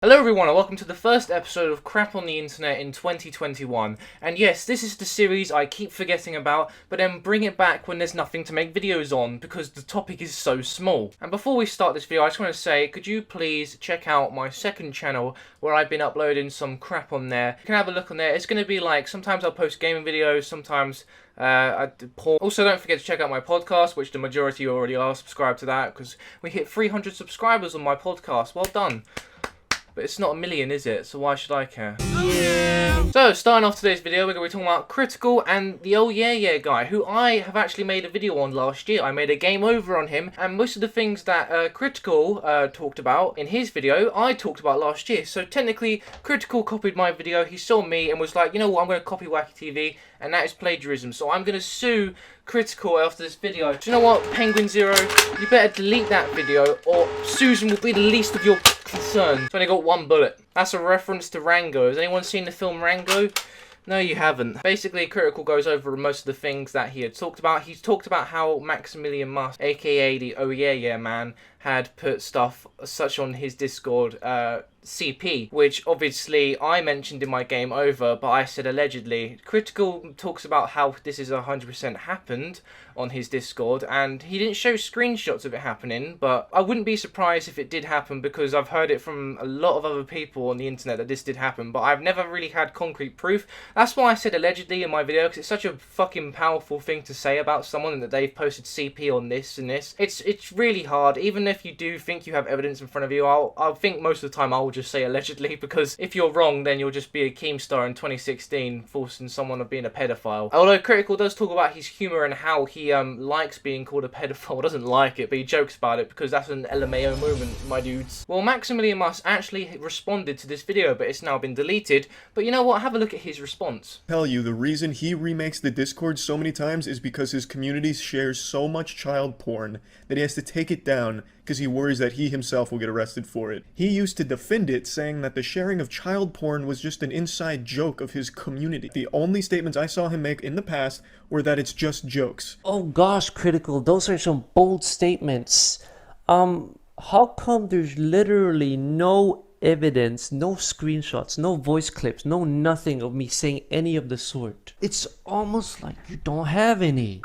Hello everyone and welcome to the first episode of Crap on the Internet in 2021. And yes, this is the series I keep forgetting about, but then bring it back when there's nothing to make videos on because the topic is so small. And before we start this video, I just want to say, could you please check out my second channel where I've been uploading some crap on there. You can have a look on there. It's going to be like, sometimes I'll post gaming videos, sometimes I do porn. Also, don't forget to check out my podcast, which the majority already are subscribed to that, because we hit 300 subscribers on my podcast. Well done. But it's not a million, is it? So why should I care? Yeah. So, starting off today's video, we're going to be talking about Cr1Tikal and the oh yeah guy, who I have actually made a video on last year. I made a game over on him, and most of the things that Cr1Tikal talked about in his video, I talked about last year. So technically, Cr1Tikal copied my video, he saw me and was like, you know what, I'm going to copy Wacky TV, and that is plagiarism. So I'm going to sue Cr1Tikal after this video. Do you know what, Penguinz0, you better delete that video, or Susan will be the least of your concerns. It's only got one bullet. That's a reference to Rango. Has anyone seen the film Rango? No, you haven't. Basically, Cr1Tikal goes over most of the things that he had talked about. He's talked about how MaximilianMus, aka the oh yeah man, had put stuff such on his Discord CP, which obviously I mentioned in my game over, but I said allegedly. Cr1Tikal talks about how this is 100% happened on his Discord, and he didn't show screenshots of it happening, but I wouldn't be surprised if it did happen, because I've heard it from a lot of other people on the internet that this did happen, but I've never really had concrete proof. That's why I said allegedly in my video, because it's such a fucking powerful thing to say about someone, that they've posted CP on this and this. It's really hard. Even if you do think you have evidence in front of you, I'll think most of the time I'll just say allegedly, because if you're wrong, then you'll just be a Keemstar in 2016 forcing someone of being a pedophile. Although Cr1Tikal does talk about his humour and how he likes being called a pedophile. Doesn't like it, but he jokes about it because that's an LMAO moment, my dudes. Well, MaximilianMus actually responded to this video, but it's now been deleted. But you know what? Have a look at his response. Tell you, the reason he remakes the Discord so many times is because his community shares so much child porn that he has to take it down because he worries that he himself will get arrested for it. He used to defend it, saying that the sharing of child porn was just an inside joke of his community. The only statements I saw him make in the past were that it's just jokes. Oh gosh, Cr1Tikal, those are some bold statements. How come there's literally no evidence, no screenshots, no voice clips, no nothing of me saying any of the sort? It's almost like you don't have any.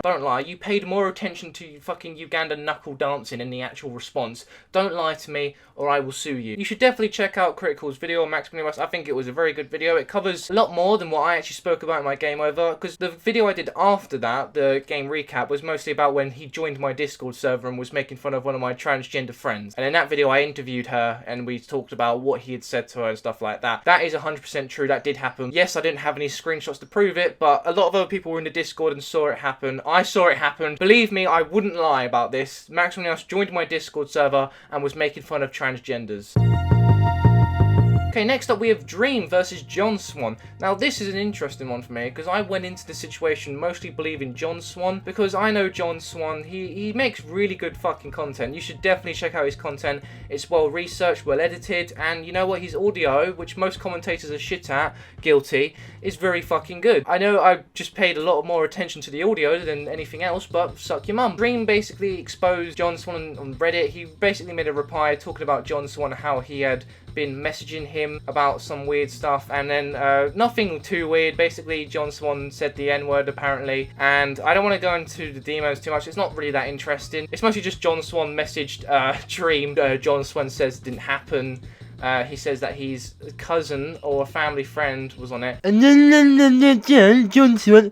Don't lie, you paid more attention to fucking Uganda knuckle dancing in the actual response. Don't lie to me, or I will sue you. You should definitely check out Cr1Tikal's video on MaximilianMus. I think it was a very good video. It covers a lot more than what I actually spoke about in my game over, because the video I did after that, the game recap, was mostly about when he joined my Discord server and was making fun of one of my transgender friends. And in that video I interviewed her, and we talked about what he had said to her and stuff like that. That is 100% true, that did happen. Yes, I didn't have any screenshots to prove it, but a lot of other people were in the Discord and saw it happen. I saw it happen. Believe me, I wouldn't lie about this. MaximilianMus joined my Discord server and was making fun of transgenders. Okay, next up we have Dream versus John Swan. Now this is an interesting one for me, because I went into the situation mostly believing John Swan, because I know John Swan, he makes really good fucking content. You should definitely check out his content. It's well researched, well edited, and you know what, his audio, which most commentators are shit at, guilty, is very fucking good. I know I just paid a lot more attention to the audio than anything else, but suck your mum. Dream basically exposed John Swan on Reddit. He basically made a reply talking about John Swan, how he had been messaging him about some weird stuff, and then nothing too weird. Basically, John Swan said the N-word apparently, and I don't want to go into the demos too much. It's not really that interesting. It's mostly just John Swan messaged Dream. John Swan says it didn't happen. He says that his cousin or a family friend was on it.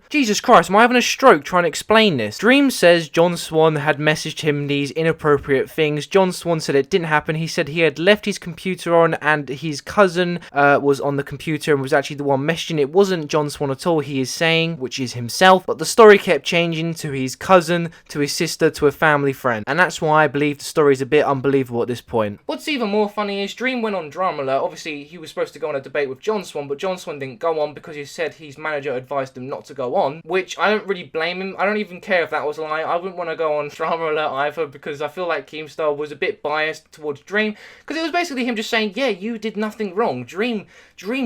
Jesus Christ, am I having a stroke trying to explain this? Dream says John Swan had messaged him these inappropriate things. John Swan said it didn't happen. He said he had left his computer on and his cousin was on the computer and was actually the one messaging. It wasn't John Swan at all, he is saying, which is himself. But the story kept changing to his cousin, to his sister, to a family friend. And that's why I believe the story is a bit unbelievable at this point. What's even more funny is Dream went on Drama Alert. Obviously, he was supposed to go on a debate with John Swan, but John Swan didn't go on because he said his manager advised him not to go on, which I don't really blame him. I don't even care if that was a lie. I wouldn't want to go on Drama Alert either, because I feel like Keemstar was a bit biased towards Dream, because it was basically him just saying, yeah, you did nothing wrong. Dream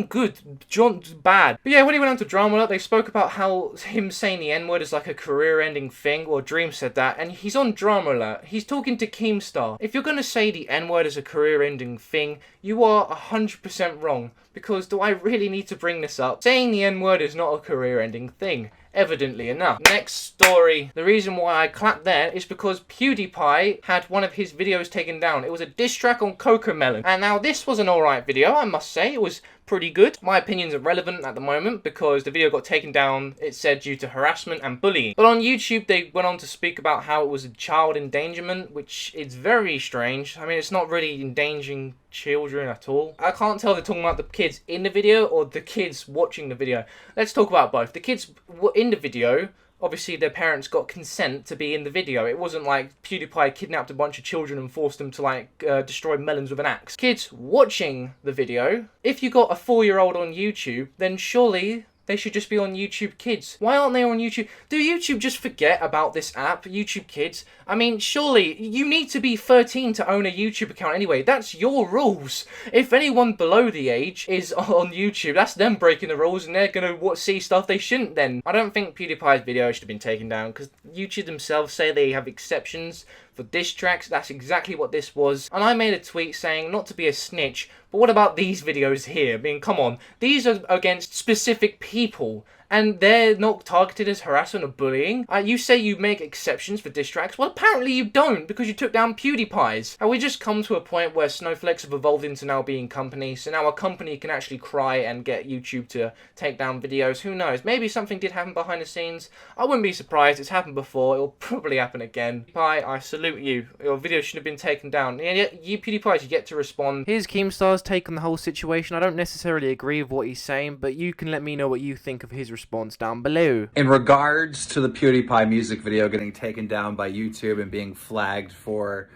good, John bad. But yeah, when he went on to Drama Alert, they spoke about how him saying the N-word is like a career-ending thing, or Dream said that, and he's on Drama Alert. He's talking to Keemstar. If you're going to say the N-word is a career-ending thing, you are 100% wrong, because do I really need to bring this up? Saying the N-word is not a career-ending thing. Evidently enough. Next story. The reason why I clapped there is because PewDiePie had one of his videos taken down. It was a diss track on Cocomelon. And now this was an alright video, I must say. It was pretty good. My opinion's irrelevant at the moment because the video got taken down, it said, due to harassment and bullying. But on YouTube, they went on to speak about how it was a child endangerment, which is very strange. I mean, it's not really endangering children at all. I can't tell if they're talking about the kids in the video or the kids watching the video. Let's talk about both. The kids in the video, obviously their parents got consent to be in the video. It wasn't like PewDiePie kidnapped a bunch of children and forced them to like destroy melons with an axe. Kids watching the video, if you got a 4-year-old on YouTube, then surely they should just be on YouTube Kids. Why aren't they on YouTube? Do YouTube just forget about this app, YouTube Kids? I mean, surely you need to be 13 to own a YouTube account anyway. That's your rules. If anyone below the age is on YouTube, that's them breaking the rules and they're gonna see stuff they shouldn't then. I don't think PewDiePie's video should have been taken down because YouTube themselves say they have exceptions for diss tracks. That's exactly what this was. And I made a tweet saying not to be a snitch, but what about these videos here? I mean, come on. These are against specific people, and they're not targeted as harassment or bullying. You say you make exceptions for diss tracks. Well, apparently you don't, because you took down PewDiePie's. And we just come to a point where snowflakes have evolved into now being companies, so now a company can actually cry and get YouTube to take down videos. Who knows? Maybe something did happen behind the scenes. I wouldn't be surprised. It's happened before. It'll probably happen again. PewDiePie, I salute you. Your video should have been taken down. And yet, you PewDiePie, you get to respond. Here's Keemstar's take on the whole situation. I don't necessarily agree with what he's saying, but you can let me know what you think of his response down below. In regards to the PewDiePie music video getting taken down by YouTube and being flagged for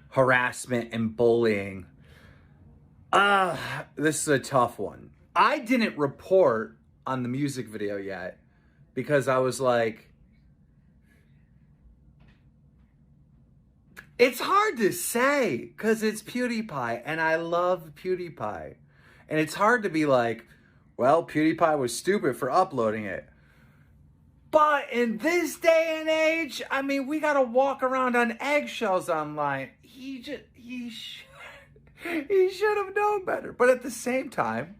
harassment and bullying, this is a tough one. I didn't report on the music video yet because I was like, it's hard to say because it's PewDiePie and I love PewDiePie. And it's hard to be like, well, PewDiePie was stupid for uploading it. But in this day and age, I mean, we gotta walk around on eggshells online. He should have known better. But at the same time,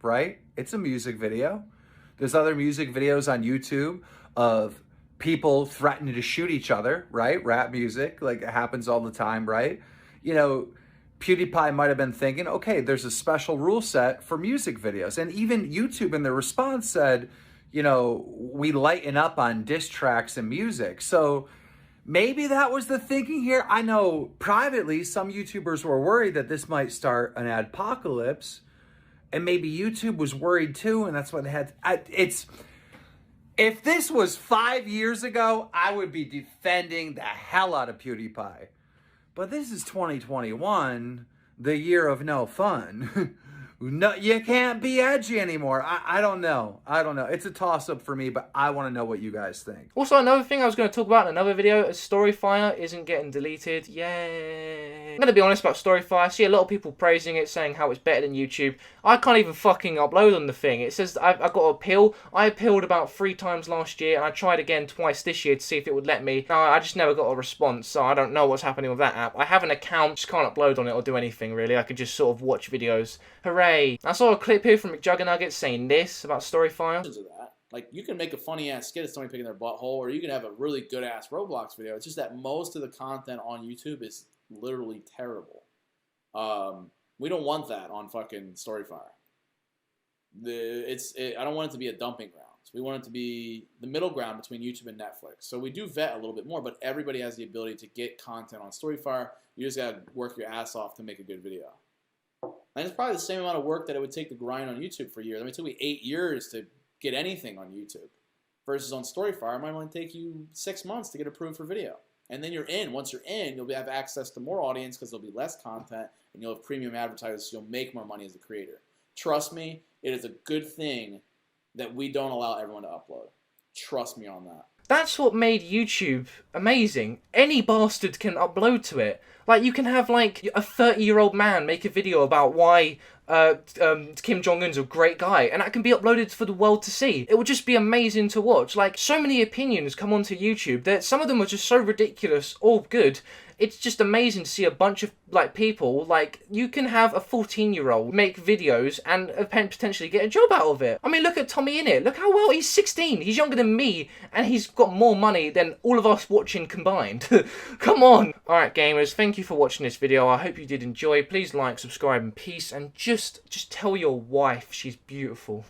right? It's a music video. There's other music videos on YouTube of people threatening to shoot each other, right? Rap music, like it happens all the time, right? You know, PewDiePie might have been thinking, okay, there's a special rule set for music videos. And even YouTube in their response said, you know, we lighten up on diss tracks and music. So maybe that was the thinking here. I know privately some YouTubers were worried that this might start an adpocalypse. And maybe YouTube was worried too, and that's why they had... If this was 5 years ago, I would be defending the hell out of PewDiePie. But this is 2021, the year of no fun. No, you can't be edgy anymore. I don't know. It's a toss-up for me, but I want to know what you guys think. Also, another thing I was going to talk about in another video is Storyfire isn't getting deleted. Yay. I'm going to be honest about Storyfire. I see a lot of people praising it, saying how it's better than YouTube. I can't even fucking upload on the thing. It says I've got to appeal. I appealed about 3 times last year, and I tried again twice this year to see if it would let me. No, I just never got a response, so I don't know what's happening with that app. I have an account, just can't upload on it or do anything, really. I could just sort of watch videos. Hooray. I saw a clip here from McJuggernuggets saying this about Storyfire. Like, you can make a funny-ass skit of somebody picking their butthole, or you can have a really good-ass Roblox video. It's just that most of the content on YouTube is literally terrible. We don't want that on fucking Storyfire. I don't want it to be a dumping ground. We want it to be the middle ground between YouTube and Netflix. So we do vet a little bit more, but everybody has the ability to get content on Storyfire. You just gotta work your ass off to make a good video. And it's probably the same amount of work that it would take to grind on YouTube for years. I mean, it took me 8 years to get anything on YouTube. Versus on Storyfire, it might only take you 6 months to get approved for video. And then you're in. Once you're in, you'll have access to more audience because there'll be less content, and you'll have premium advertisers, so you'll make more money as a creator. Trust me, it is a good thing that we don't allow everyone to upload. Trust me on that. That's what made YouTube amazing. Any bastard can upload to it. Like, you can have, like, a 30-year-old man make a video about why Kim Jong-un's a great guy, and that can be uploaded for the world to see. It would just be amazing to watch. Like, so many opinions come onto YouTube that some of them are just so ridiculous or good. It's just amazing to see a bunch of, like, people, like, you can have a 14-year-old make videos and potentially get a job out of it. I mean, look at Tommy Innit. Look how well, he's 16. He's younger than me, and he's got more money than all of us watching combined. Come on. Alright, gamers, thank you for watching this video. I hope you did enjoy. Please like, subscribe, and peace, and just tell your wife she's beautiful.